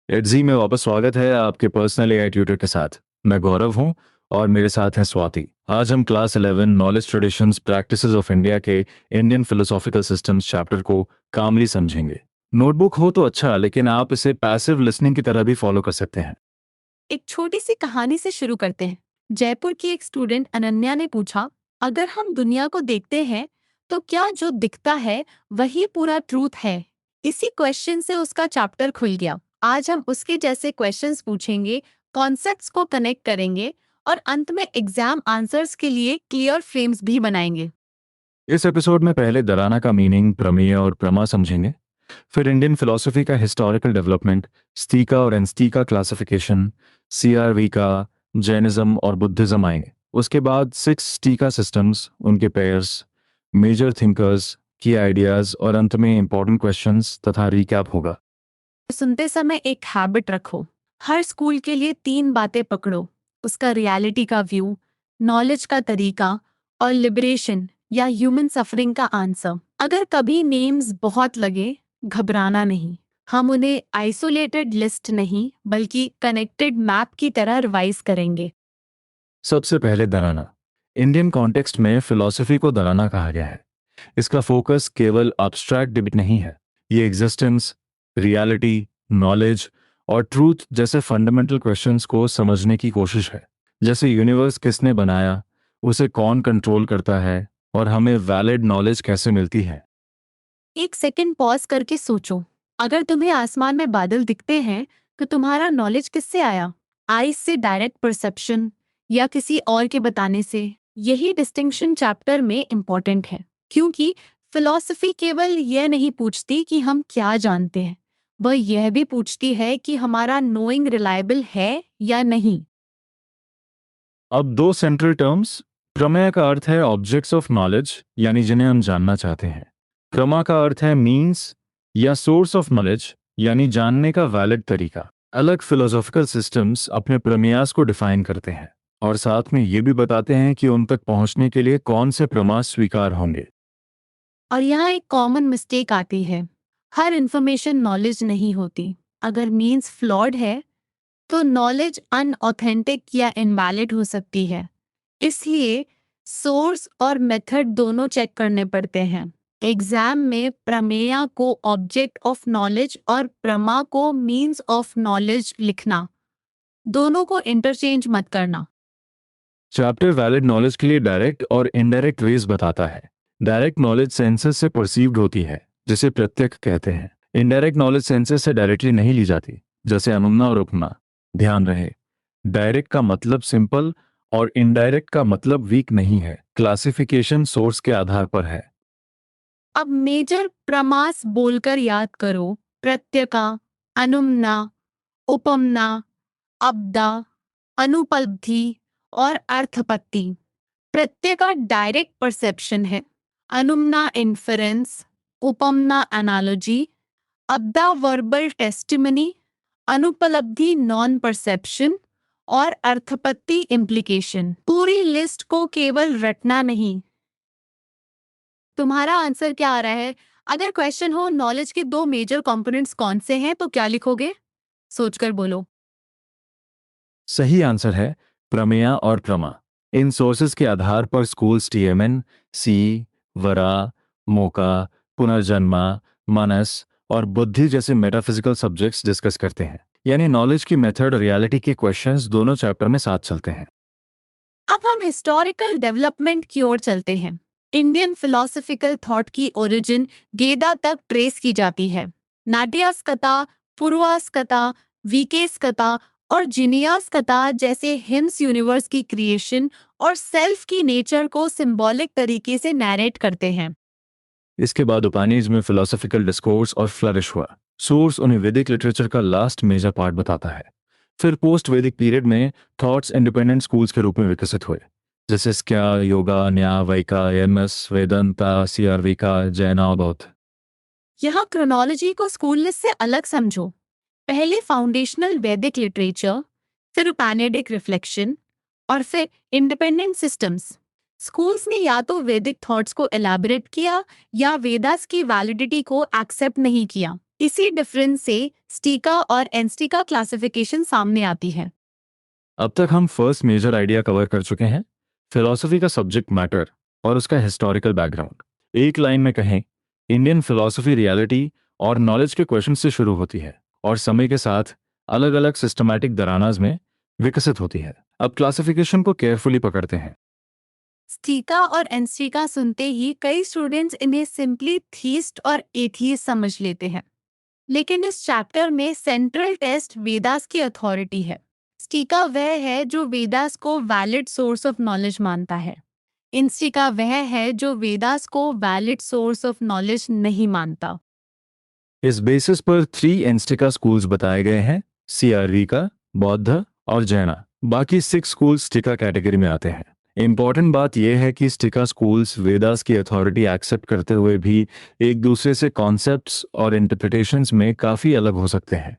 एडजी में वापस स्वागत है आपके पर्सनल एआई ट्यूटर के साथ। मैं गौरव हूं और मेरे साथ हैं स्वाति। आज हम class 11 knowledge traditions practices of India के इंडियन फिलोसॉफिकल सिस्टम्स चैप्टर को कामली समझेंगे। नोटबुक हो तो अच्छा, लेकिन आप इसे पैसिव लिसनिंग की तरह भी फॉलो कर सकते हैं। एक छोटी सी कहानी से शुरू करते हैं। जयपुर की एक स्टूडेंट अनन्या ने पूछा, अगर हम दुनिया को देखते हैं तो क्या जो दिखता है वही पूरा ट्रूथ है? इसी क्वेश्चन से उसका चैप्टर खुल गया। आज हम उसके जैसे क्वेश्चंस पूछेंगे, कॉन्सेप्ट्स को कनेक्ट करेंगे और अंत में एग्जाम आंसर्स के लिए क्लियर फ्रेम्स भी बनाएंगे। इस एपिसोड में पहले दराना का मीनिंग, प्रमेय और प्रमा समझेंगे। फिर इंडियन फिलोसफी का हिस्टोरिकल डेवलपमेंट, स्टीका और एनस्टीका क्लासिफिकेशन, सीआरवी का, जैनिज्म और बुद्धिज्म आएंगे। उसके बाद 6 स्टीका सिस्टम्स, उनके पेयर्स, मेजर थिंकर्स, की आइडियाज और अंत में इंपॉर्टेंट क्वेश्चंस तथा रिकैप होगा। सुनते समय एक हैबिट रखो। हर स्कूल के लिए 3 बातें पकड़ो, उसका रियलिटी का व्यू, नॉलेज का तरीका और लिबरेशन या ह्यूमन सफरिंग का आंसर। अगर कभी नेम्स बहुत लगे, घबराना नहीं। हम उन्हें आइसोलेटेड लिस्ट नहीं बल्कि कनेक्टेड मैप की तरह रिवाइज करेंगे। सबसे पहले दराना। इंडियन कॉन्टेक्स्ट में फिलॉसफी को दराना कहा गया है। इसका फोकस केवल abstract डिबेट नहीं है। ये एग्जिस्टेंस, रियलिटी, नॉलेज और ट्रूथ जैसे फंडामेंटल क्वेश्चंस को समझने की कोशिश है। जैसे यूनिवर्स किसने बनाया, उसे कौन कंट्रोल करता है और हमें वैलिड नॉलेज कैसे मिलती है। एक सेकंड पॉज करके सोचो, अगर तुम्हें आसमान में बादल दिखते हैं तो तुम्हारा नॉलेज किससे आया? आईज से, डायरेक्ट परसेप्शन या किसी और के बताने से? यही डिस्टिंक्शन चैप्टर में इम्पोर्टेंट है, क्योंकि फिलॉसफी केवल यह नहीं पूछती कि हम क्या जानते हैं, वह यह भी पूछती है कि हमारा नोइंग रिलायबल है या नहीं। अब 2 सेंट्रल टर्म्स। प्रमेय का अर्थ है ऑब्जेक्ट्स ऑफ नॉलेज, यानी जिन्हें हम जानना चाहते हैं। प्रमा का अर्थ है मीन्स या सोर्स ऑफ नॉलेज, यानी जानने का वैलिड तरीका। अलग फिलोसॉफिकल सिस्टम्स अपने प्रमेयास को डिफाइन करते हैं और साथ में ये भी बताते हैं कि उन तक पहुंचने के लिए कौन से प्रमा स्वीकार होंगे। और यहाँ एक कॉमन मिस्टेक आती है, हर इंफॉर्मेशन नॉलेज नहीं होती। अगर मीन्स फ्लॉड है तो नॉलेज अनऑथेंटिक या इनवैलिड हो सकती है। इसलिए सोर्स और मेथड दोनों चेक करने पड़ते हैं। एग्जाम में प्रमेय को ऑब्जेक्ट ऑफ नॉलेज और प्रमा को मीन्स ऑफ नॉलेज लिखना। दोनों को इंटरचेंज मत करना। चैप्टर वैलिड नॉलेज के लिए डायरेक्ट और इनडायरेक्ट वेज बताता है। डायरेक्ट नॉलेज सेंसेस से परसीव्ड होती है, जिसे प्रत्यक्ष कहते हैं। इनडायरेक्ट नॉलेज सेंसेस से डायरेक्टली नहीं ली जाती, जैसे अनुमना और उपमा। ध्यान रहे, डायरेक्ट का मतलब सिंपल और इनडायरेक्ट का मतलब वीक नहीं है। क्लासिफिकेशन सोर्स के आधार पर है। अब मेजर प्रमास बोलकर याद करो। प्रत्यका, अनुमना, उपमना, अब्दा, अनुपलब्धि और अर्थपत्ति। प्रत्यय का डायरेक्ट परसेप्शन है, अनुमना इन्फरेंस, उपमना एनालॉजी, अब्दा वर्बल टेस्टिमनी, अनुपलब्धि नॉन परसेप्शन और अर्थपत्ति इम्प्लीकेशन। पूरी लिस्ट को केवल रटना नहीं। तुम्हारा आंसर क्या आ रहा है? अगर क्वेश्चन हो नॉलेज के 2 मेजर कंपोनेंट्स कौन से हैं तो क्या लिखोगे? सोचकर बोलो। सही आंसर है प्रमेय और प्रमा। इन सोर्सेज के आधार पर स्कूल्स टीएमएन, सी, वरा, मोका, पुनर्जन्मा, मनस और बुद्धि जैसे मेटाफिजिकल सब्जेक्ट्स डिस्कस करते हैं। यानी नॉलेज की मेथड और रियलिटी के क्वेश्चंस दोनों चैप्टर में साथ चलते हैं। अब हम हिस्टोरिकल डेवलपमेंट की ओर चलते हैं। इंडियन फिलोसफिकल थॉट की ओरिजिन गेदा तक ट्रेस की जाती है। नाट्यास्कता, पूर्वास्कता, वीकेस्कता और जिनियास्कता जैसे हिम्स यूनिवर्स की क्रिएशन और सेल्फ की नेचर को सिंबॉलिक तरीके से नैरेट करते हैं। इसके बाद उपनिषद में फिलोसफिकल डिस्कोर्स और फ्लरिश हुआ। सोर्स उन्हें वैदिक लिटरेचर का लास्ट मेजर पार्ट बताता है। फिर पोस्ट वैदिक पीरियड में थॉट्स इंडिपेंडेंट स्कूल्स के रूप में विकसित हुए, जैसे स्क्या, योगा, न्याय, वैका, एमएस, वेदांता, सीआरवी का, जैना और बौद्ध। यहाँ क्रोनोलॉजी को स्कूल लिस्ट से अलग समझो। पहले फाउंडेशनल वैदिक लिटरेचर, फिर उपनिषदिक रिफ्लेक्शन और फिर इंडिपेंडेंट सिस्टम्स। स्कूल्स ने या तो वैदिक थॉट्स को एलैबोरेट किया या वेदास की वैलिडिटी को एक्सेप्ट नहीं किया। इसी डिफरेंस से स्टीका और एनस्टीका क्लासिफिकेशन सामने आती है। अब तक हम फर्स्ट मेजर आइडिया कवर कर चुके हैं, फिलॉसफी का सब्जेक्ट मैटर और उसका हिस्टोरिकल बैकग्राउंड। एक लाइन में कहें, इंडियन फिलॉसफी रियलिटी और नॉलेज के क्वेश्चन से शुरू होती है और समय के साथ अलग अलग सिस्टमैटिक दरानाज में विकसित होती है। अब क्लासिफिकेशन को केयरफुली पकड़ते हैं। स्टीका और एनस्टीका सुनते ही कई स्टूडेंट्स इन्हें सिंपली थीस्ट और एथियस्ट समझ लेते हैं, लेकिन इस चैप्टर में सेंट्रल टेस्ट वेदास की अथॉरिटी है। स्टीका वह है जो वेदास को वैलिड सोर्स ऑफ नॉलेज मानता है। इंस्टिका वह है जो वेदास को वैलिड सोर्स ऑफ नॉलेज नहीं मानता। इस बेसिस पर 3 एंस्टिका स्कूल्स बताए गए हैं, सीआरवी का, बौद्ध और जैना। बाकी 6 स्कूल्स स्टिका कैटेगरी में आते हैं। इंपॉर्टेंट बात यह है कि स्टिका स्कूल्स वेदास की अथॉरिटी एक्सेप्ट करते हुए भी एक दूसरे से कॉन्सेप्ट्स और इंटरप्रिटेशंस में काफ़ी अलग हो सकते हैं।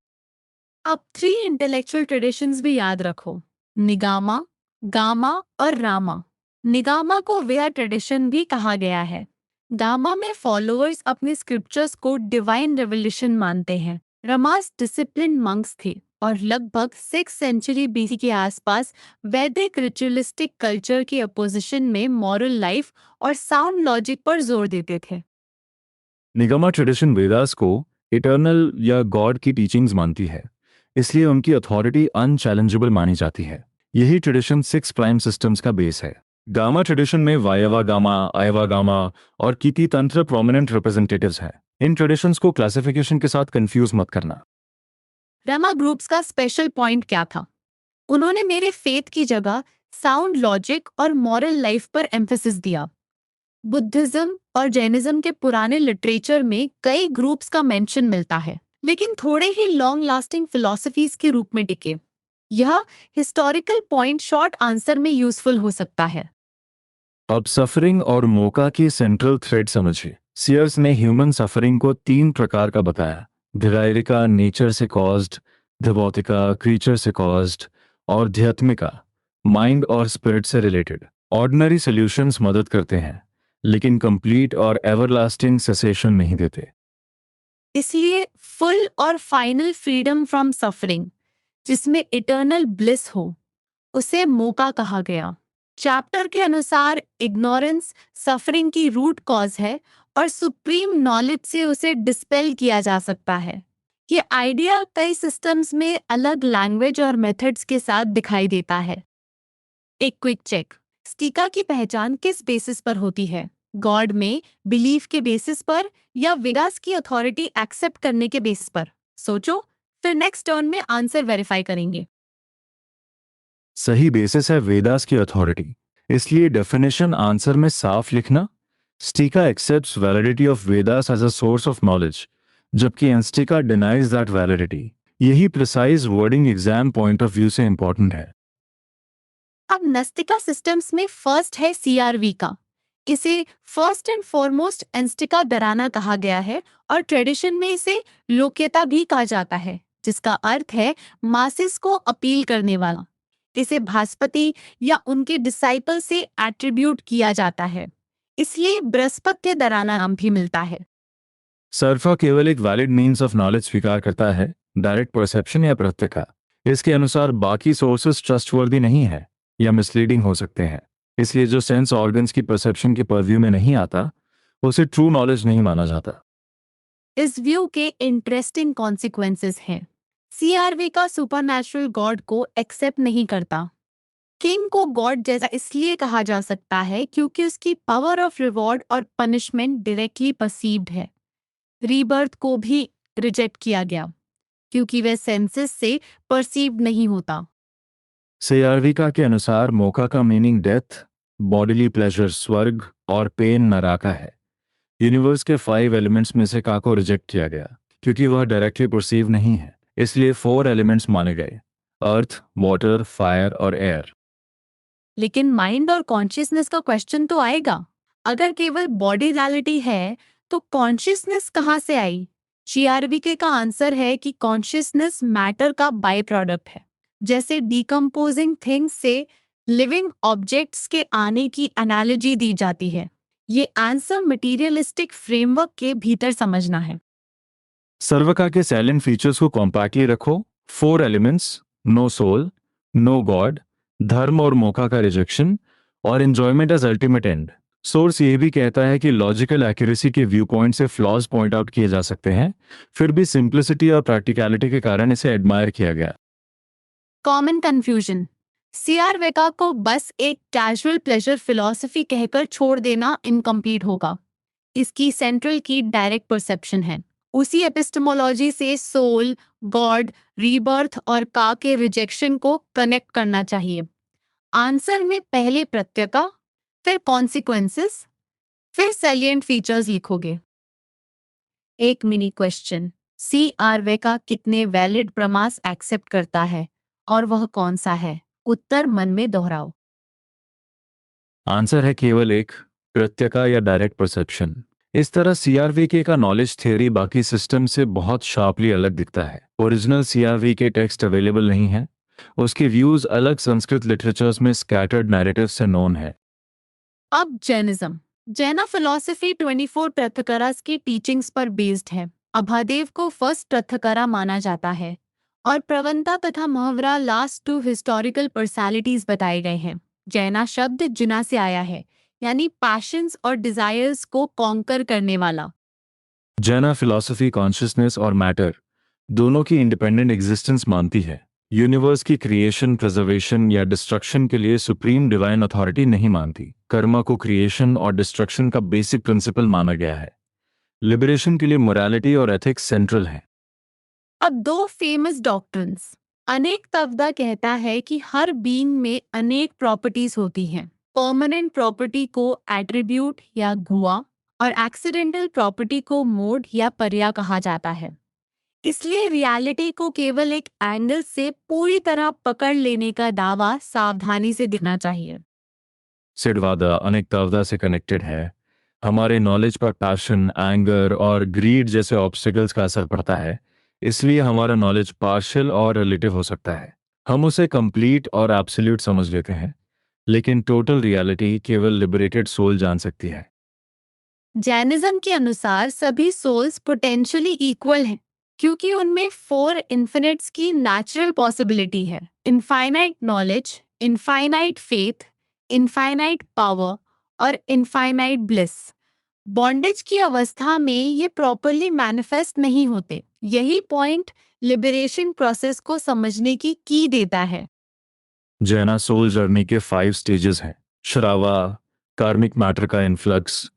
अब 3 इंटेलेक्चुअल ट्रेडिशंस भी याद रखो, निगामा, गामा और रामा। निगामा को वेदा ट्रेडिशन भी कहा गया है। गामा में फॉलोअर्स अपने स्क्रिप्चर्स को डिवाइन रेवोल्यूशन मानते हैं। रमास डिसिप्लिन मंक्स थे और लगभग 6th सेंचुरी बीसी के आसपास वैदिक रिचुअलिस्टिक कल्चर की अपोजिशन में मॉरल लाइफ और साउंड लॉजिक पर जोर देते थे। निगमा ट्रेडिशन वेदास को इटर्नल या गॉड की टीचिंग्स मानती है, इसलिए उनकी अथॉरिटी अनचैलेंजेबल मानी जाती है। यही ट्रेडिशन 6 प्राइम सिस्टम्स का बेस है। गामा ट्रेडिशन में वायवा गामा, आयवा गामा और कीती तंत्र प्रोमिनेंट रिप्रेजेंटेटिव्स हैं। इन ट्रेडिशंस को क्लासिफिकेशन के साथ कंफ्यूज मत करना। रमा ग्रुप्स का स्पेशल पॉइंट क्या था? उन्होंने मेरे फेथ की जगह साउंड लॉजिक और मॉरल लाइफ पर एम्फेसिस दिया। बुद्धिज्म और जैनिज्म के पुराने लिटरेचर में कई ग्रुप्स का मेंशन मिलता है, लेकिन थोड़े ही लॉन्ग लास्टिंग फिलॉसफीज के रूप में टिके। यह हिस्टोरिकल पॉइंट शॉर्ट आंसर में यूजफुल हो सकता है। अब सफरिंग और मोका की सेंट्रल थ्रेड समझिए। सीयर्स ने ह्यूमन सफरिंग को 3 प्रकार का बताया, धिरायरिका नेचर से कॉज्ड, धिभौतिका क्रीचर से कॉज्ड और ध्यात्मिका माइंड और स्पिरिट से रिलेटेड। ऑर्डिनरी सॉल्यूशंस मदद करते हैं, लेकिन कंप्लीट और एवरलास्टिंग सेसेशन नहीं देते। इसलिए फुल और फाइनल फ्रीडम फ्रॉम सफरिंग, जिसमें इटर्नल ब्लिस हो, उसे मोका कहा गया। चैप्टर के अनुसार इग्नोरेंस सफरिंग की रूट कॉज है और सुप्रीम नॉलेज से उसे डिस्पेल किया जा सकता है। ये आइडिया कई सिस्टम्स में अलग लैंग्वेज और मेथड्स के साथ दिखाई देता है। एक क्विक चेक, स्टीका की पहचान किस बेसिस पर होती है? गॉड में बिलीफ के बेसिस पर या वेदास की अथॉरिटी एक्सेप्ट करने के बेसिस पर? सोचो, फिर नेक्स्ट टर्न में आंसर वेरीफाई करेंगे। सही बेसिस है वेदास की अथॉरिटी, इसलिए डेफिनेशन आंसर में साफ लिखना, स्टिका accepts validity of Vedas as a source of knowledge, जबकि एंस्टिका डिनाइज दैट वैलिडिटी। यही precise wording exam point of view से इंपॉर्टेंट है। अब नस्तिका सिस्टम्स में फर्स्ट है सीआरवी का। इसे फर्स्ट एंड फॉरमोस्ट एंस्टिका डराना कहा गया है और ट्रेडिशन में इसे लोक्यता भी कहा जाता है, जिसका अर्थ है मासिस को अपील करने वाला। इसे भास्पति या उनके डिसाइपल से एट्रीब्यूट किया जाता है, इसलिए बृहस्पत्य डराना नाम भी मिलता है। सर्फा केवल एक वैलिड मीन्स ऑफ नॉलेज स्वीकार करता है, डायरेक्ट परसेप्शन या प्रत्यक्ष। इसके अनुसार बाकी सोर्सेस ट्रस्टवर्दी नहीं है या मिसलीडिंग हो सकते हैं, इसलिए जो सेंस ऑर्गन्स की परसेप्शन के परव्यू में नहीं आता उसे ट्रू नॉलेज नहीं माना जाता। इस व्यू के इंटरेस्टिंग कॉन्सिक्वेंसेस हैं। सीआरवी का सुपरनैचुरल गॉड को एक्सेप्ट नहीं करता। किंग को गॉड जैसा इसलिए कहा जा सकता है क्योंकि उसकी पावर ऑफ रिवॉर्ड और पनिशमेंट डायरेक्टली परसीव्ड है। रीबर्थ को भी रिजेक्ट किया गया क्योंकि वह सेंसेस से परसीव्ड नहीं होता। सेयार्विका के अनुसार मोका का मीनिंग डेथ, बॉडीली प्लेजर स्वर्ग और पेन नराका है। यूनिवर्स के 5 एलिमेंट्स में से का को रिजेक्ट किया गया क्योंकि वह डायरेक्टली परसीव नहीं है, इसलिए 4 एलिमेंट्स माने गए, अर्थ, वाटर, फायर और एयर। लेकिन माइंड और कॉन्शियसनेस का क्वेश्चन तो आएगा। अगर केवल बॉडी रियलिटी है तो कॉन्शियसनेस कहाँ से आई? जीआरबीके का आंसर है कि कॉन्शियसनेस मैटर का बाय प्रोडक्ट है। जैसे डिकम्पोजिंग थिंग्स से लिविंग ऑब्जेक्ट्स के आने की एनालॉजी दी जाती है। ये आंसर मटेरियलिस्टिक फ्रेमवर्क के भीतर समझना है। सर्वका के सैलेंट फीचर्स को कॉम्पैक्टली रखो। 4 elements, no soul, no god, धर्म और मौका का रिजेक्शन, और enjoyment as ultimate end. Source ये भी कहता है कि लॉजिकल एक्यूरेसी के व्यू पॉइंट से फ्लॉज पॉइंट आउट किए जा सकते हैं, फिर भी सिंप्लिसिटी और प्रैक्टिकलिटी के कारण इसे एडमायर किया गया। Common confusion. सीआर वेका को बस एक कैजुअल प्लेजर फिलॉसफी कहकर छोड़ देना इनकम्प्लीट होगा। इसकी सेंट्रल की डायरेक्ट परसेप्शन है। उसी एपिस्टेमोलॉजी से सोल, गॉड, रीबर्थ और का के रिजेक्शन को कनेक्ट करना चाहिए। आंसर में पहले प्रत्यय, फिर कॉन्सिक्वेंसेस, फिर सैलिएंट फीचर्स लिखोगे। एक मिनी क्वेश्चन, सीआर वेका कितने वैलिड प्रमास एक्सेप्ट करता है और वह कौन सा है? उत्तर मन में दोहराओ। आंसर है केवल एक, प्रत्यका या डायरेक्ट परसेप्शन। इस तरह सीआरवीके का नॉलेज थ्योरी बाकी सिस्टम से बहुत शार्पली अलग दिखता है। ओरिजिनल सीआरवीके टेक्स्ट अवेलेबल नहीं है, उसके व्यूज अलग संस्कृत लिटरेचर्स में स्कैटर्ड नैरेटिव से नोन है। अब जैनिज्म। जैना फिलॉसफी 24 पृथकरास की टीचिंग्स पर बेस्ड है। अभादेव को फर्स्ट पृथकरा माना जाता है और प्रवंता तथा मुहावरा लास्ट 2 हिस्टोरिकल पर्सनालिटीज बताए गए हैं। जैना शब्द जिना से आया है, यानी पैशंस और डिजायर्स को कॉन्कर करने वाला। जैना फिलॉसफी कॉन्शियसनेस और मैटर दोनों की इंडिपेंडेंट एग्जिस्टेंस मानती है। यूनिवर्स की क्रिएशन, प्रिजर्वेशन या डिस्ट्रक्शन के लिए सुप्रीम डिवाइन अथॉरिटी नहीं मानती। कर्मा को क्रिएशन और डिस्ट्रक्शन का बेसिक प्रिंसिपल माना गया है। लिबरेशन के लिए मोरालिटी और एथिक्स सेंट्रल है। अब 2 फेमस डॉक्ट्रिन्स। अनेक तवदा कहता है कि हर बीइंग में अनेक प्रॉपर्टीज होती हैं। परमानेंट प्रॉपर्टी को एट्रीब्यूट या गुआ और एक्सीडेंटल प्रॉपर्टी को मोड या पर्या कहा जाता है। इसलिए रियलिटी को केवल एक एंगल से पूरी तरह पकड़ लेने का दावा सावधानी से दिखना चाहिए। सिडवादा अनेकतावदा से कनेक्टेड है। हमारे नॉलेज पर पैशन, एंगर और ग्रीड जैसे ऑब्स्टिकल्स का असर पड़ता है, इसलिए हमारा नॉलेज पार्शियल और रिलेटिव हो सकता है। हम उसे कंप्लीट और एब्सोल्यूट समझ लेते हैं, लेकिन टोटल रियलिटी केवल लिबरेटेड सोल जान सकती है। जैनिज्म के अनुसार सभी सोल्स पोटेंशियली इक्वल हैं, क्योंकि उनमें 4 इन्फिनिट्स की नेचुरल पॉसिबिलिटी है। Infinite knowledge, infinite faith, infinite power और इनफाइनाइट ब्लिस। बॉन्डेज की अवस्था में ये प्रॉपरली मैनिफेस्ट नहीं होते। यही पॉइंट लिबरेशन प्रोसेस को समझने की देता है। जैना सोल जर्नी के 5 स्टेजेस हैं। श्रावा, कार्मिक मैटर का इन्फ्लक्स।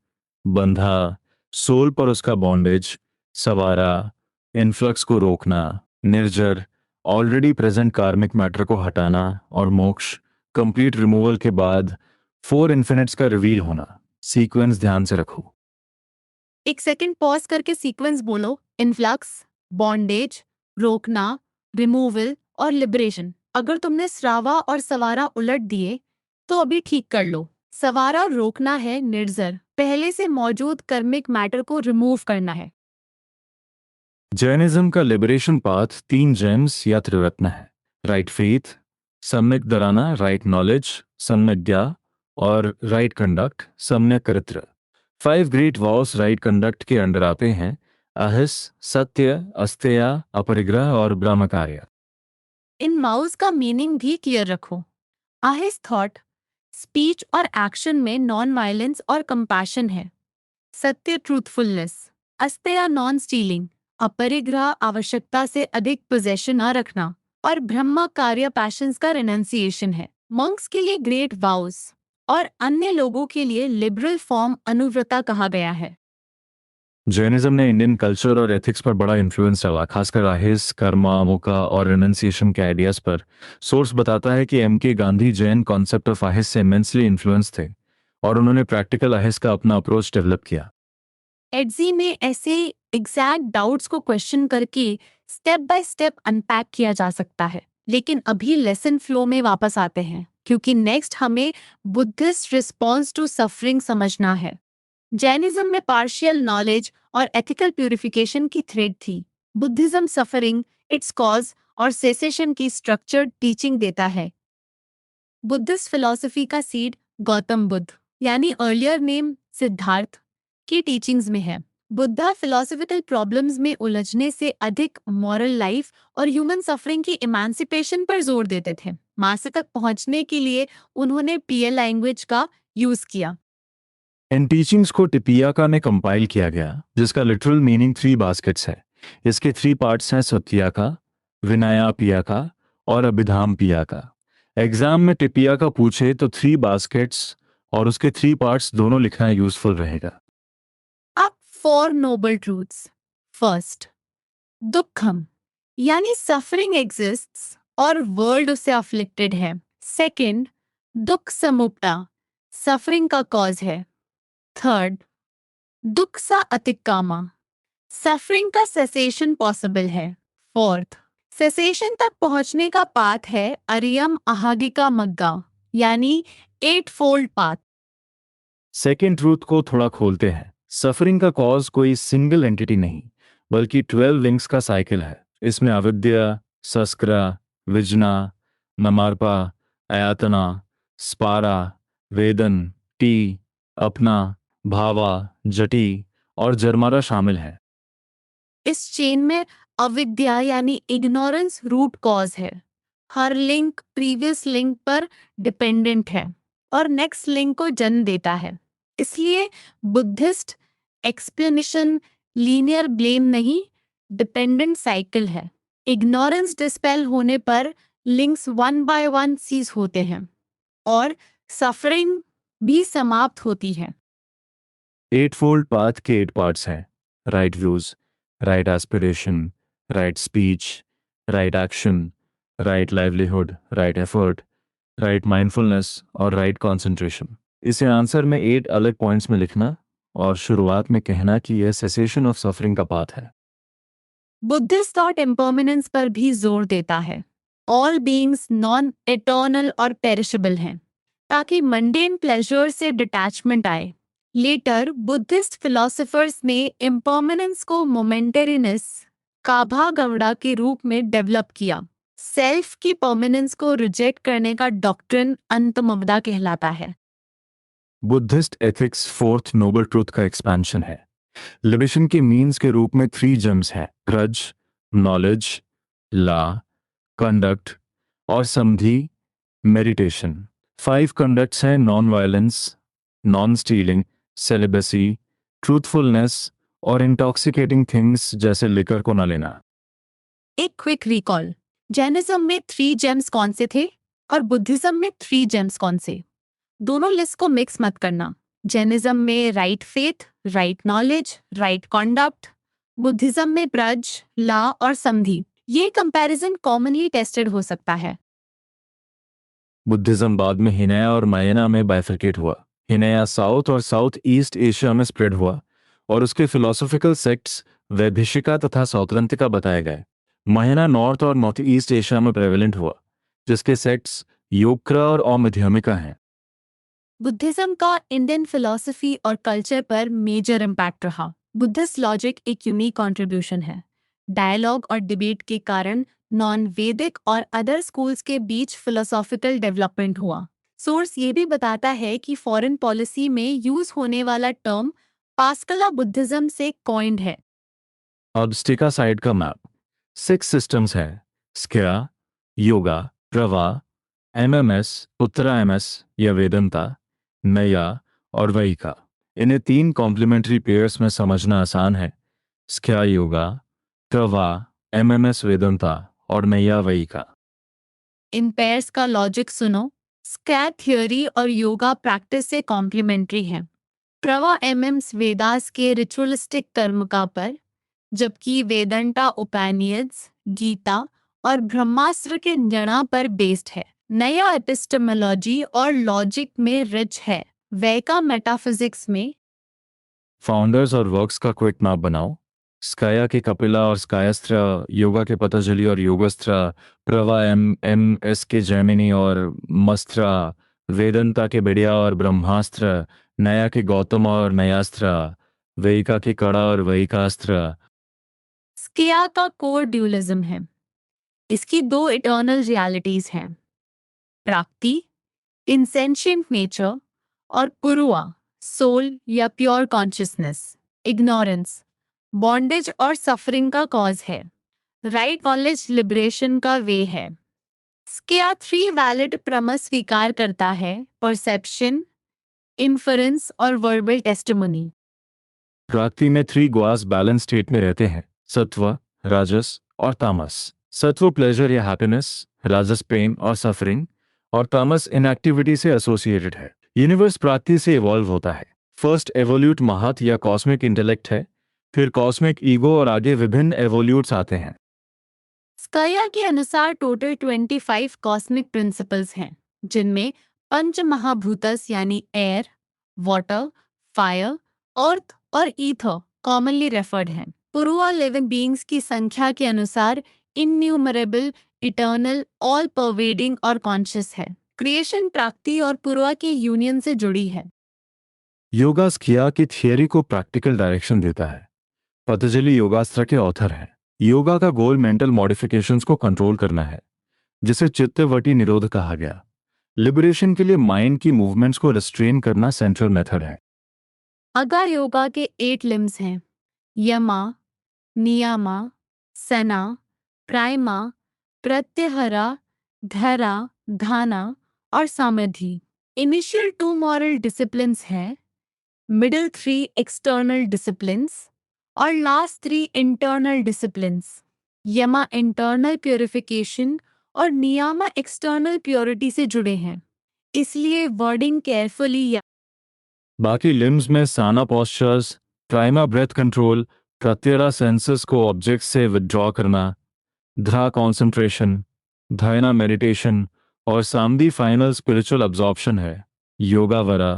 बंधा, सोल पर उसका बॉन्डेज। सवारा, इन्फ्लक्स को रोकना। निर्जर, ऑलरेडी प्रेजेंट कार्मिक मैटर को हटाना। और मोक्ष, कंप्लीट रिमूवल के बाद 4 इन्फिनिट्स का रिवील होना। सीक्वेंस ध्यान से रखो। एक सेकंड पॉज करके सीक्वेंस बोलो। इन्फ्लक्स, बॉन्डेज, रोकना, रिमूवल और लिबरेशन। अगर तुमने श्रावा और सवारा उलट दिए तो अभी ठीक कर लो। सवारा रोकना है निर्जर, पहले से मौजूद कर्मिक मैटर को रिमूव करना है। जैनिज्म का लिबरेशन पाथ 3 जेम्स या त्रिरत्न है। राइट फेथ, सम्यक दराना, राइट नॉलेज, सम्यक ज्ञा, और राइट कंडक्ट, सम्यक चरित्र। 5 ग्रेट वॉल्स राइट कंडक्ट के अंडर आते हैं। अहिस, सत्य, अस्तेय, अपरिग्रह और ब्रह्मकार्य। इन माउस का मीनिंग भी क्लियर रखो। आहिस थॉट, स्पीच और एक्शन में नॉन वायलेंस और कंपैशन है। सत्य ट्रूथफुलनेस, अस्तेय नॉन स्टीलिंग, अपरिग्रह आवश्यकता से अधिक पोजेशन न रखना, और ब्रह्म कार्य पैशंस का रिनंसिएशन है। मंक्स के लिए ग्रेट वाउस और अन्य लोगों के लिए लिबरल फॉर्म अनुव्रता कहा गया है। जैनिज्म ने इंडियन कल्चर और एथिक्स पर बड़ा इन्फ्लुएंस डाला, खासकर अहिंस, कर्मा, मोका और रिनंसिएशन के आइडियाज पर। सोर्स बताता है कि M.K. Gandhi Jain concept of ahimsa से इमेंसली इन्फ्लुएंस थे और उन्होंने प्रैक्टिकल अहिंस का अपना अप्रोच डेवलप किया। एडजी में ऐसे एग्जैक्ट डाउट्स को क्वेश्चन करके स्टेप बाय स्टेप अनपैक किया जा सकता है। लेकिन अभी लेसन फ्लो में वापस आते हैं, क्योंकि नेक्स्ट हमें बुद्धिस्ट रिस्पॉन्स टू सफरिंग समझना है। जैनिज्म में पार्शियल नॉलेज और एथिकल प्यूरिफिकेशन की थ्रेड थी। बुद्धिज्म सफरिंग, इट्स कॉज और सेसेशन की स्ट्रक्चर्ड टीचिंग देता है। बुद्धिस्ट फिलॉसफी का सीड गौतम बुद्ध यानी अर्लियर नेम सिद्धार्थ की टीचिंग्स में है। बुद्धा फिलोसॉफिकल प्रॉब्लम्स में उलझने से अधिक मॉरल लाइफ और ह्यूमन सफरिंग की इमांसिपेशन पर जोर देते थे। मार्क्स तक पहुंचने के लिए उन्होंने पीएल लैंग्वेज का यूज किया। इन टीचिंग्स को टिपियाका में कंपाइल किया गया, जिसका लिटरल मीनिंग 3 बास्केट्स है। इसके 3 पार्ट्स हैं, सत्याका, विनयापियाका और अभिधामपियाका। एग्जाम में टिपियाका पूछे तो 3 बास्केट्स और उसके 3 पार्ट्स दोनों लिखना यूजफुल रहेगा। अब 4 नोबल ट्रूथ्स। फर्स्ट, दुखम यानी सफरिंग एग्जिस्ट्स और वर्ल्ड उससे अफ्लिक्टेड है। सेकंड, दुख समुपटा सफरिंग का कॉज है। थर्ड, दुख सा अतिक्कामा सफरिंग का सेसेशन पॉसिबल है। फोर्थ, सेसेशन तक पहुंचने का पाथ है अरियम अहागिका मग्गा यानी 8 फोल्ड पाथ। सेकेंड ट्रूथ को थोड़ा खोलते हैं। सफरिंग का कॉज कोई सिंगल एंटिटी नहीं, बल्कि 12 लिंक्स का साइकिल है। इसमें अविद्या, सस्करा, विजना, नमार्पा, आयातना, स्पारा, वेदन, टी, अपना, भावा, जटी और जरमारा शामिल है। इस चेन में अविद्या यानी इग्नोरेंस रूट कॉज है। हर लिंक प्रीवियस लिंक पर डिपेंडेंट है और नेक्स्ट लिंक को जन्म देता है। इसलिए बुद्धिस्ट एक्सप्लेनेशन लीनियर ब्लेम नहीं, डिपेंडेंट साइकिल है। इग्नोरेंस डिस्पेल होने पर लिंक्स 1 बाय 1 सीज होते हैं और सफरिंग भी समाप्त होती है। 8 फोल्ड पाथ के 8 पार्ट्स हैं, right views, right aspiration, right speech, right action, right livelihood, right effort, right mindfulness और राइट कंसंट्रेशन। इसे आंसर में 8 अलग पॉइंट्स में लिखना और शुरुआत में कहना कि यह सेसेशन ऑफ सफरिंग का पाथ है। बुद्धिस्ट थॉट इम्पर्मिनेंस पर भी जोर देता है। ऑल बीइंग्स नॉन एटर्नल और पेरिशेबल हैं, ताकि मंडेन प्लेजर से डिटैचमेंट आए। लेटर बुद्धिस्ट फिलोसोफर्स ने इम्पर्मिनेंस को मोमेंटरीनेस काभा गवड़ा के रूप में डेवलप किया। सेल्फ की परमानेंस को रिजेक्ट करने का डॉक्ट्रिन अंतममदा कहलाता है। Buddhist ethics fourth noble truth का एक्सपेंशन है। लिबरेशन के मीन्स के रूप में 3 जेम्स हैं, ग्रज, नॉलेज, ला, कंडक्ट और समधि, मेडिटेशन। 5 कंडक्ट्स हैं, non violence, non stealing, celibacy, truthfulness और इंटॉक्सिकेटिंग थिंग्स जैसे लिकर को न लेना। एक क्विक रिकॉल, जैनिज्म में 3 जेम्स कौन से थे और बुद्धिज्म में 3 जेम्स कौन से? दोनों लिस्ट को मिक्स मत करना। जैनिज्म में right faith, right knowledge, right conduct. Buddhism में ब्रज, ला और समधि। ये कंपैरिजन कॉमनली टेस्टेड हो सकता है। बुद्धिज्म बाद में हिनया और मायना में बाइफरकेट हुआ। हिनया साउथ और साउथ ईस्ट एशिया में स्प्रेड हुआ और उसके फिलोसॉफिकल सेक्ट्स वैभिषिका तथा सौतरंतिका बताए गए। मायना नॉर्थ और नॉर्थ ईस्ट एशिया में प्रेवलेंट हुआ, जिसके सेक्ट्स योगक्रा और औमध्यमिका हैं। बुद्धिज्म का इंडियन फिलॉसफी और कल्चर पर मेजर इम्पैक्ट रहा। बुद्धिस्ट लॉजिक एक यूनिक कंट्रीब्यूशन है। डायलॉग और डिबेट के कारण नॉन वैदिक और अदर स्कूल्स के बीच फिलोसॉफिकल डेवलपमेंट हुआ। सोर्स ये भी बताता है कि फॉरेन पॉलिसी में यूज होने वाला टर्म पास्कला बुद्धिज्म से कॉइंड है। अब स्टिका साइड का मैप 6 सिस्टम्स है, स्क्या, योगा, प्रवा, एमएमएस, उत्तरा एमएस या वेदंता, नया और वैका। इन्हें 3 कॉम्प्लीमेंट्री पेयर्स में समझना आसान है, स्क्या योगा, प्रवा, एमएमएस वेदंता और नया वैका। इन पेयर्स का लॉजिक सुनो। स्कैट थियोरी और योगा प्रैक्टिस से कॉम्प्लीमेंट्री है। प्रवा एमएम्स वेदास के रिचुअलिस्टिक कर्मका पर, जबकि वेदंता उपनिषद्स, गीता और ब्रह्मास्त्र के जड़ा पर बेस्ड है। नया एपिस्टेमोलॉजी और लॉजिक में रिच है। वैका मेटाफिजिक्स में। फाउंडर्स और वर्क्स का क्विक मैप बनाओ। स्काया के कपिला और स्कायस्त्र, योगा के पतंजलि और योगस्त्र, प्रवा एम एस के जैमिनी और मस्त्रा, वेदंता के बेड़िया और ब्रह्मास्त्र, नया के गौतम और नयास्त्र, वैका के कड़ा और वैकास्त्र। स्किया का कोर ड्यूलिज्म है। इसकी 2 इटर्नल रियलिटीज हैं, प्राप्ति इंसेंशिएंट नेचर और पुरुआ सोल या प्योर कॉन्शियसनेस। इग्नोरेंस बॉन्डेज और सफरिंग का कॉज है। राइट नॉलेज लिबरेशन का वे है। स्केया 3 वैलिड प्रमस स्वीकार करता है, परसेप्शन, इन्फरेंस और वर्बल टेस्टिमोनी। प्रकृति में 3 ग्वास बैलेंस स्टेट में रहते हैं, सत्व, राजस और तामस। सत्व प्लेजर या हैप्पीनेस, राजस पेन और सफरिंग, और तामस इनएक्टिविटी से एसोसिएटेड है। यूनिवर्स प्रकृति से इवॉल्व होता है। फर्स्ट एवोल्यूट महत या कॉस्मिक इंटेलेक्ट है, फिर कॉस्मिक ईगो और आगे विभिन्न एवोल्यूट्स आते हैं। स्केया के अनुसार टोटल 25 कॉस्मिक प्रिंसिपल्स हैं, जिनमें पंच महाभूतस यानी एयर, वाटर, फायर, अर्थ और ईथर कॉमनली रेफर्ड हैं। पूर्वा लिविंग बीइंग्स की संख्या के अनुसार इन्यूमरेबल, इटर्नल, ऑल परवेडिंग और कॉन्शियस है। क्रिएशन प्रकृति और पूर्वा के यूनियन से जुड़ी है। योगा स्किया की थियरी को प्रैक्टिकल डायरेक्शन देता है। पतंजलि योगास्त्र के ऑथर हैं। योगा का गोल मेंटल मॉडिफिकेशंस को कंट्रोल करना है, जिसे चित्तवटी निरोध कहा गया। लिबरेशन के लिए माइंड की मूवमेंट्स को रिस्ट्रेन करना सेंट्रल मेथड है। अगर योगा के 8 लिम्स हैं, यमा, नियमा, सना, प्राइमा, प्रत्यहरा, धरा, धाना और समाधि। इनिशियल 2 मॉरल डिसिप्लिन्स हैं, मिडिल 3 एक्सटर्नल डिसिप्लिन्स और लास्ट 3 इंटरनल डिसिप्लिन्स। यमा इंटरनल प्योरिफिकेशन और नियमा एक्सटर्नल प्योरिटी से जुड़े हैं, इसलिए वर्डिंग केयरफुली या बाकी लिम्स में साना पॉस्चर्स, प्राइमा ब्रेथ कंट्रोल, प्रत्यरा सेंसेस को ऑब्जेक्ट से विदड्रॉ करना, ध्रा कॉन्सेंट्रेशन, धायना मेडिटेशन और सामदी फाइनल स्पिरिचुअल अब्जॉर्प्शन है। योगा वरा,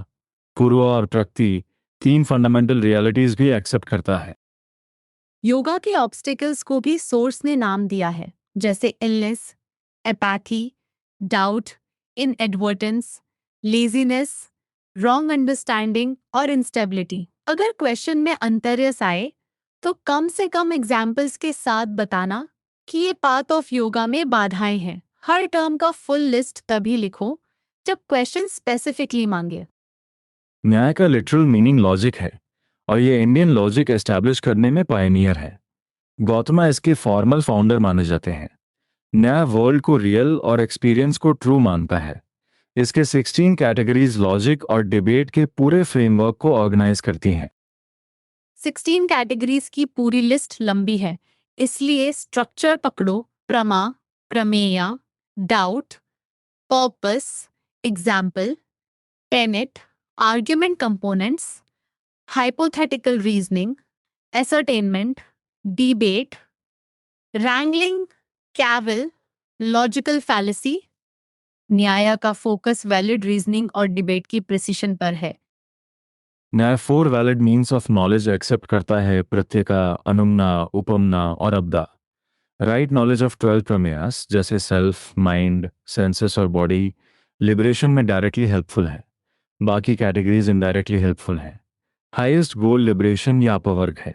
पूर्व और प्रकृति 3 फंडामेंटल रियलिटीज भी एक्सेप्ट करता है। योगा के ऑब्स्टिकल्स को भी सोर्स ने नाम दिया है, जैसे illness, apathy, doubt, inadvertence, laziness, wrong understanding और इंस्टेबिलिटी। अगर क्वेश्चन में अंतर्यस आए तो कम से कम एग्जाम्पल्स के साथ बताना कि ये पाथ ऑफ योगा में बाधाएं हैं। हर टर्म का फुल लिस्ट तभी लिखो जब क्वेश्चन स्पेसिफिकली मांगे। न्याय का लिटरल मीनिंग लॉजिक है, और ये इंडियन लॉजिक एस्टैब्लिश करने में पायनियर है। गौतमा इसके फॉर्मल फाउंडर माने जाते हैं। न्याय वर्ल्ड को रियल और एक्सपीरियंस को ट्रू मानता है। इसके 16 कैटेगरीज लॉजिक और डिबेट के पूरे फ्रेमवर्क को ऑर्गेनाइज करती हैं। 16 कैटेगरीज की पूरी लिस्ट लंबी है, इसलिए स्ट्रक्चर पकड़ो। प्रमा, प्रमेय, doubt, purpose, example, tenet, argument components, hypothetical reasoning, ascertainment, debate, wrangling, cavil, logical fallacy. Nyaya का फोकस वैलिड रीजनिंग और डिबेट की प्रिसिशन पर है। Nyaya 4 valid means of knowledge accept करता है, प्रत्येका, अनुमना, उपमना और अब्दा। राइट नॉलेज ऑफ 12 प्रमेयस जैसे सेल्फ, माइंड, सेंसेस और बॉडी लिबरेशन में डायरेक्टली हेल्पफुल है। बाकी कैटेगरीज इनडायरेक्टली हेल्पफुल हैं। हाईएस्ट गोल लिबरेशन या अपवर्ग है।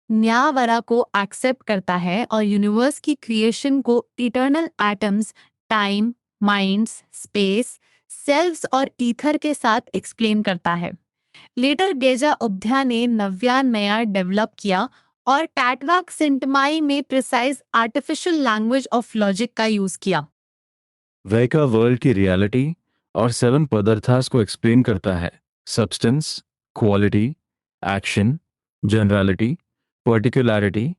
न्यावरा को एक्सेप्ट करता है और यूनिवर्स की क्रिएशन को eternal atoms, time, minds, space, selves और ईथर के साथ एक्सप्लेन करता है। लेटर गेजा उब्ध्या ने नव्या डेवलप किया और टैटवाक सिंटमाई में precise artificial language of logic का यूज किया। वैका वर्ल्ड की रियलिटी और 7 पदार्थास को एक्सप्लेन करता है। सब्सटेंस, क्वालिटी, एक्शन, जनरलिटी, पर्टिकुलैरिटी,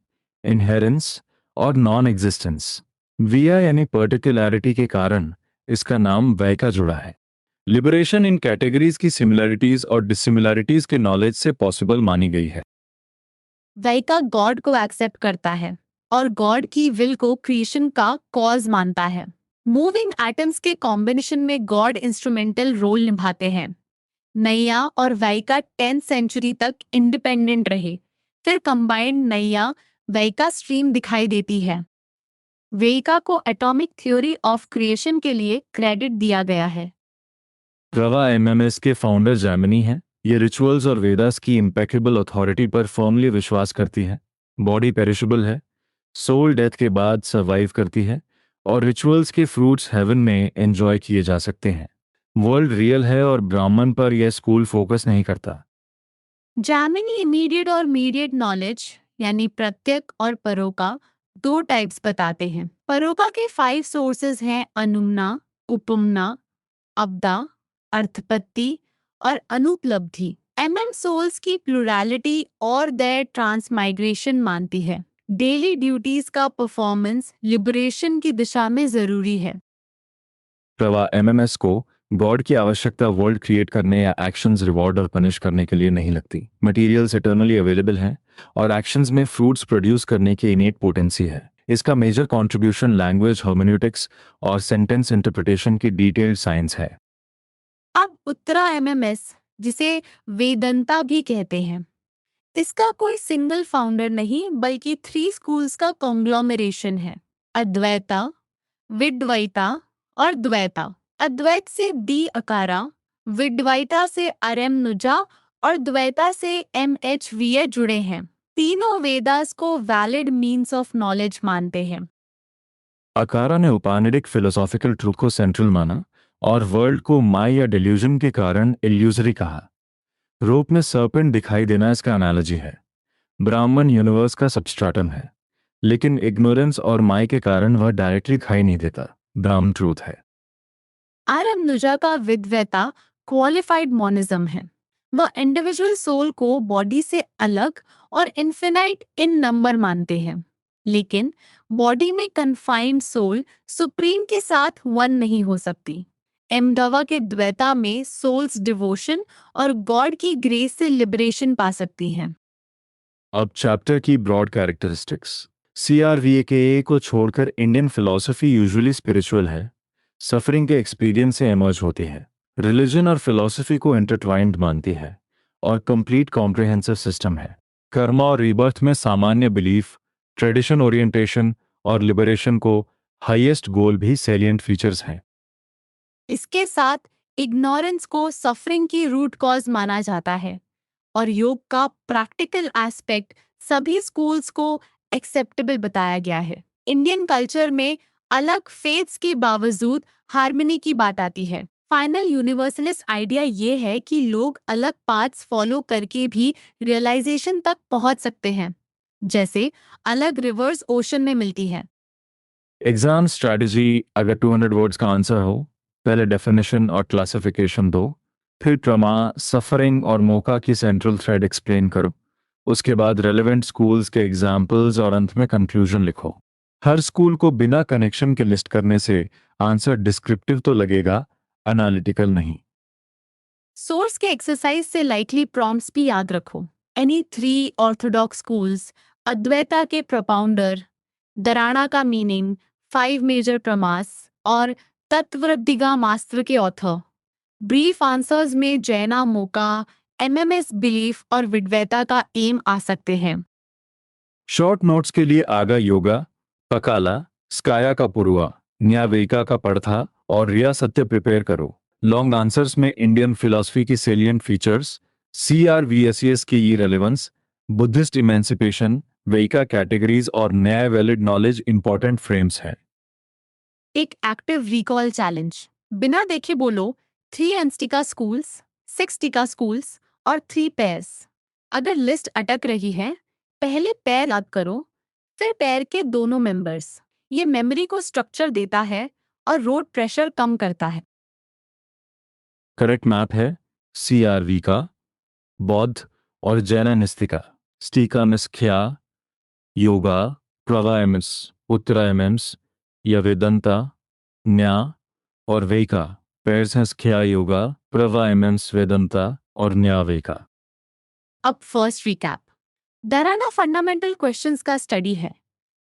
इनहेरेंस और नॉन एग्जिस्टेंस। विया यानी पर्टिकुलैरिटी के कारण इसका नाम वैका जुड़ा है। लिबरेशन इन कैटेगरीज की सिमिलरिटीज और डिसिमिलरिटीज के नॉलेज से पॉसिबल मानी गई है। वैका गॉड को एक्सेप्ट करता है और गॉड की विल को क्रिएशन का कॉज मानता है। मूविंग एटम्स के कॉम्बिनेशन में गॉड इंस्ट्रूमेंटल रोल निभाते हैं। नैया और वैका 10th सेंचुरी तक इंडिपेंडेंट रहे, फिर कंबाइंड नैया वैका स्ट्रीम दिखाई देती है। वैका को एटॉमिक थ्योरी ऑफ क्रिएशन के लिए क्रेडिट दिया गया है। प्रवा एमएमएस के फाउंडर जैमिनी हैं। ये रिचुअल्स और वेदास की इम्पेकेबल अथॉरिटी पर फर्मली विश्वास करती है। बॉडी पेरिशेबल है, सोल डेथ के बाद सर्वाइव करती है, और रिचुअल्स के फ्रूट्स हेवन में एंजॉय किए जा सकते हैं। वर्ल्ड रियल है और ब्राह्मण पर यह स्कूल फोकस नहीं करता। जैमिनी इमीडिएट और मीडिएट नॉलेज यानी प्रत्यक और परोका दो टाइप्स बताते हैं। परोका के 5 सोर्सेज हैं अनुमना, उपमना, अपदा, अर्थपत्ति और अनुपलब्धि। सोल्स की प्लुरैलिटी और देयर ट्रांसमाइग्रेशन मानती है। डेली ड्यूटीज का परफॉर्मेंस लिबरेशन की दिशा में जरूरी है। प्रवाह एमएमएस को गॉड की आवश्यकता वर्ल्ड क्रिएट करने या एक्शंस रिवॉर्ड और पनिश करने के लिए नहीं लगती। मटेरियल्स इटर्नली अवेलेबल हैं और एक्शंस में फ्रूट्स प्रोड्यूस करने की इनेट पोटेंसी है। इसका मेजर कंट्रीब्यूशन लैंग्वेज हर्मेन्यूटिक्स और सेंटेंस इंटरप्रिटेशन की डिटेल्ड साइंस है। अब उत्तरा जिसे वेदंता भी कहते हैं, इसका कोई सिंगल फाउंडर नहीं बल्कि 3 स्कूल्स का कॉन्ग्लोमरेशन है। अद्वैता, विद्वैता और द्वैता। अद्वैत से डी अकारा, विद्वैता से आरएम नुजा और द्वैता से MHVA जुड़े हैं। तीनों वेदास को वैलिड मीन्स ऑफ नॉलेज मानते हैं। अकारा ने उपानिडिक फिलोसॉफिकल ट्रूथ को सेंट्रल माना और वर्ल्ड को माया या डिल्यूजन के कारण इल्यूजरी कहा। रोप में सर्पेंट दिखाई देना इसका एनालॉजी है। ब्राह्मण यूनिवर्स का सबस्ट्राटम है, लेकिन इग्नोरेंस और माया के कारण वह डायरेक्टली दिखाई नहीं देता। ब्राह्मण ट्रूथ है। आरएम नुजा का विद्वैता क्वालिफाइड मोनिज्म है। वह इंडिविजुअल सोल को बॉडी से अलग और इन्फिनाइट इन नंबर मानते हैं, लेकिन बॉडी में कन्फाइंड सोल सुप्रीम के साथ वन नहीं हो सकती। एमडवा के द्वैता में सोल्स डिवोशन और गॉड की ग्रेस से लिबरेशन पा सकती हैं। अब चैप्टर की ब्रॉड कैरेक्टरिस्टिक्स। CRVAKA को छोड़कर इंडियन फिलॉसफी यूजुअली स्पिरिचुअल है, सफरिंग के एक्सपीरियंस से इमर्ज होती है, रिलीजन और फिलॉसफी को इंटरट्वाइंड मानती है और कंप्लीट कॉम्प्रिहेंसिव सिस्टम है। कर्मा और रीबर्थ में सामान्य बिलीफ, ट्रेडिशन ओरिएंटेशन और लिबरेशन को हाईएस्ट गोल भी सैलिएंट फीचर्स हैं। इसके साथ इग्नोरेंस को सफरिंग की रूट कॉज माना जाता है और योग का प्रैक्टिकल एस्पेक्ट सभी स्कूल्स को एक्सेप्टेबल बताया गया है। इंडियन कल्चर में अलग फेथ्स के बावजूद हार्मनी की बात आती है। फाइनल यूनिवर्सलिस्ट आइडिया ये है कि लोग अलग पाथ्स फॉलो करके भी रियलाइजेशन तक पहुंच सकते हैं, जैसे अलग रिवर्स ओशन में मिलती है। Exam strategy. अगर 200 वर्ड्स का आंसर हो, पहले डेफिनेशन और क्लासिफिकेशन दो, फिर ट्रमा, सफरिंग और मौका की सेंट्रल थ्रेड एक्सप्लेन करो। उसके बाद रेलेवेंट स्कूल्स के एग्जाम्पल्स और अंत में कंक्लूजन लिखो। हर स्कूल को बिना कनेक्शन के लिस्ट करने से आंसर डिस्क्रिप्टिव तो लगेगा, एनालिटिकल नहीं। सोर्स के एक्सरसाइज से लाइकली प्रॉम्प्ट्स भी याद रखो। एनी 3 ऑर्थोडॉक्स स्कूल्स, अद्वैता के प्रोपाउंडर, दराना का मीनिंग, 5 मेजर प्रमास और तत्वदिगा मास्त्र के ऑथर। ब्रीफ आंसर्स में जैना मोका, MMS बिलीफ और विद्वैता का एम आ सकते हैं। शॉर्ट नोट्स के लिए आगा योगा, पकाला, स्काया का पुरुआ, न्यायिका का पढ़ा और रिया सत्य प्रिपेयर करो। लॉन्ग आंसर्स में इंडियन फिलॉसफी की सेलिएंट फीचर्स, CRVSES की रेलेवेंस, बुद्धिस्ट इमेंसिपेशन, वेइका कैटेगरीज और न्याय वैलिड नॉलेज इंपॉर्टेंट फ्रेम्स हैं। एक एक्टिव रिकॉल चैलेंज। बिना देखे बोलो 3 एंस्टिका स्कूल्स, 6 टिका स्कूल्स और 3 पेयर्स। अगर लिस्ट अटक रही है, पहले पैर याद करो, फिर पैर के दोनों मेंबर्स। ये मेमोरी को स्ट्रक्चर देता है और रोड प्रेशर कम करता है। करेक्ट मैप है CRV का, बौद्ध और जैन निस्तिका, स्टिका मिस्ख्या, योगा, प्रवाएमिस, उत्तरायमेम्स या वेदंता, न्या और वेका। पेयर्स हैं स्ख्या योगा, प्रवाएमिम्स वेदंता और न्या वेका। अब फर्स्ट रिकैप। दराना फंडामेंटल क्वेश्चंस का स्टडी है।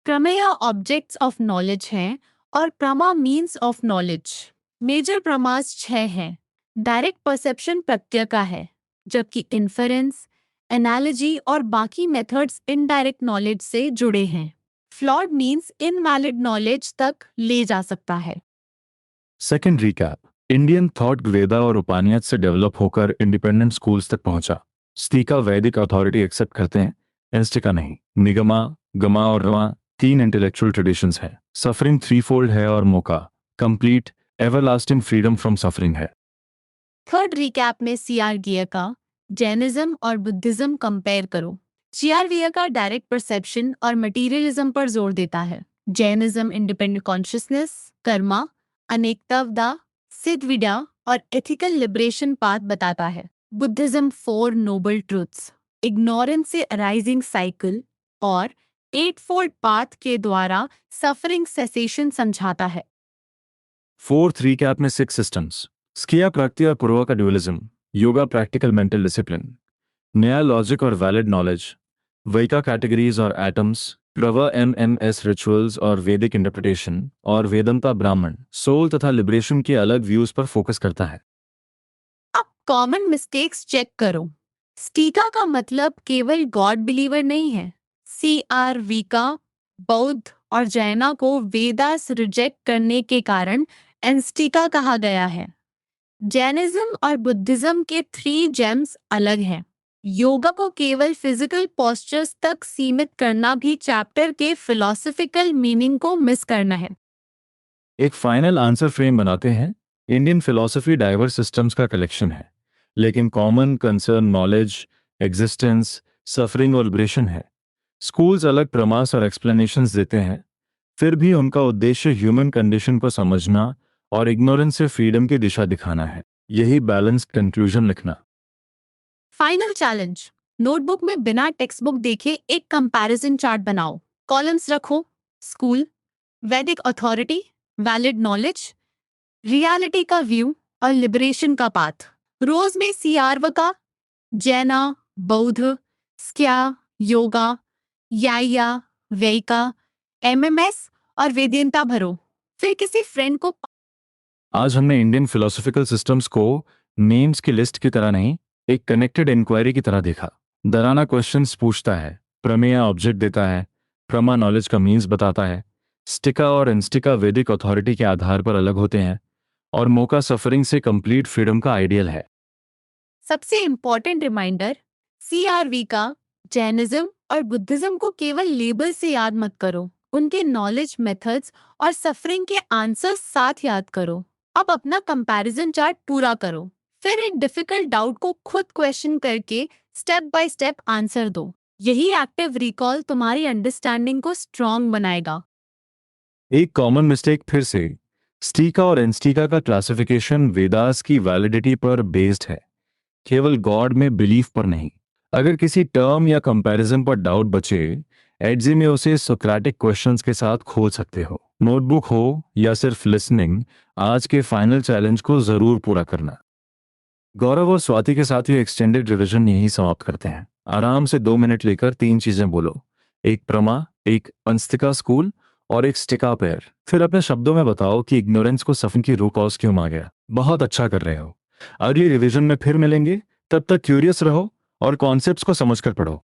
प्रमेय ऑब्जेक्ट्स ऑफ नॉलेज हैं और प्रमा मीन्स ऑफ नॉलेज। मेजर प्रमास 6 हैं। डायरेक्ट परसेप्शन प्रत्यय का है, जबकि इन्फेरेंस, एनालॉजी और बाकी मेथड्स इनडायरेक्ट नॉलेज से जुड़े हैं। फ्लॉड मीन्स इनवैलिड नॉलेज तक ले जा सकता है। Second recap. इंडियन थॉट वेदा और उपनिषद से डेवलप होकर इंडिपेंडेंट स्कूल्स तक पहुंचा। स्टिका वैदिक अथॉरिटी एक्सेप्ट करते हैं, एंस्टिका नहीं। निगमा, गमा और रमा 3 इंटेलेक्चुअल ट्रेडिशंस हैं। सफरिंग 3 फोल्ड है और मौका complete everlasting freedom from suffering है। थर्ड रिकैप में CR गियर का जैनिज्म और बुद्धिज्म कंपेयर करो। CRVA का डायरेक्ट परसेप्शन और मटीरियलिज्म पर जोर देता है। जैनिज्म इंडिपेंडेंट कॉन्शियसनेस, कर्मा, अनेकतावदा, सिद्धविद्या और एथिकल लिबरेशन पाथ बताता है। बुद्धिज्म 4 नोबल ट्रूथ्स, इग्नोरेंस से अराइजिंग साइकिल और एट फोल्ड पाथ के द्वारा सफरिंग सेसेशन समझाता है। फोर्थ रीकैप में 6 सिस्टम्स, स्किया प्रकृति और पूर्वा का dualism, yoga practical mental discipline, नया लॉजिक और वैलिड नॉलेज, वैका कैटेगरीज और एटम्स, प्रवा MMS रिचुअल्स और वैदिक इंटरप्रिटेशन, और वेदंता ब्राह्मण सोल तथा लिबरेशन के अलग व्यूज पर फोकस करता है। अब कॉमन मिस्टेक्स चेक करो। स्टीका का मतलब केवल गॉड बिलीवर नहीं है। CRV का बौद्ध और जैना को वेदास रिजेक्ट करने के कारण एंस्टिका कहा गया है। जैनिज्म और बुद्धिज्म के 3 जेम्स अलग हैं। योगा को केवल फिजिकल पोस्चर्स तक सीमित करना भी चैप्टर के फिलोसफिकल मीनिंग को मिस करना है। एक फाइनल आंसर फ्रेम बनाते हैं। इंडियन फिलॉसफी डाइवर्स सिस्टम्स का कलेक्शन है, लेकिन common concern knowledge, existence, suffering और लिबरेशन है। स्कूल्स अलग प्रमास और एक्सप्लेनेशंस देते हैं, फिर भी उनका उद्देश्य ह्यूमन कंडीशन को समझना और इग्नोरेंस से फ्रीडम की दिशा दिखाना है। यही बैलेंस्ड कंक्लूजन लिखना। फाइनल चैलेंज, नोटबुक में बिना टेक्स्ट बुक देखे एक कंपैरिजन चार्ट बनाओ। कॉलम्स रखो, स्कूल, वैदिक अथॉरिटी, वैलिड नॉलेज, रियलिटी का व्यू और लिबरेशन का पाथ। रोज में CRV का, जैना, बौद्ध, स्क्या, योगा, याया, वैका, MMS और वेदांता भरो। फिर किसी फ्रेंड को आज हमने इंडियन फिलोसॉफिकल सिस्टम्स को नेम्स की लिस्ट की तरह नहीं, एक कनेक्टेड इंक्वायरी की तरह देखा। दराना क्वेश्चंस पूछता है, प्रमेय ऑब्जेक्ट देता है, प्रमा नॉलेज का मीन्स बताता है, स्टिका और इंस्टिका वैदिक अथॉरिटी के आधार पर अलग होते हैं, और मोका सफरिंग से कंप्लीट फ्रीडम का आइडियल है। सबसे इम्पोर्टेंट रिमाइंडर, CRV का, जैनिज्म और बुद्धिज्म को केवल लेबल से याद मत करो, उनके नॉलेज, मेथड्स और सफरिंग के आंसर्स साथ याद करो। अब अपना कंपैरिजन चार्ट पूरा करो, फिर एक डिफिकल्ट डाउट को खुद क्वेश्चन करके स्टेप बाय स्टेप आंसर दो। यही एक्टिव रिकॉल तुम्हारी अंडरस्टैंडिंग को स्ट्रॉन्ग बनाएगा। एक कॉमन मिस्टेक फिर से, स्टीका और एंस्टीका का क्लासिफिकेशन वेदास की वैलिडिटी पर बेस्ड है, केवल गॉड में बिलीफ पर नहीं। अगर किसी टर्म या कंपैरिजन पर डाउट बचे, एडजी में उसे सोक्रेटिक क्वेश्चंस के साथ खोल सकते हो। नोटबुक हो या सिर्फ लिसनिंग, आज के फाइनल चैलेंज को जरूर पूरा करना। गौरव और स्वाति के साथ ये एक्सटेंडेड रिवीजन यही समाप्त करते हैं। आराम से 2 मिनट लेकर 3 चीजें बोलो, एक प्रमा, एक अंस्तिका स्कूल और एक स्टिका पेयर। फिर अपने शब्दों में बताओ कि इग्नोरेंस को सफन की रूट कॉज क्यों आ गया। बहुत अच्छा कर रहे हो। अगली रिवीजन में फिर मिलेंगे, तब तक क्यूरियस रहो और कॉन्सेप्ट्स को समझकर पढ़ो।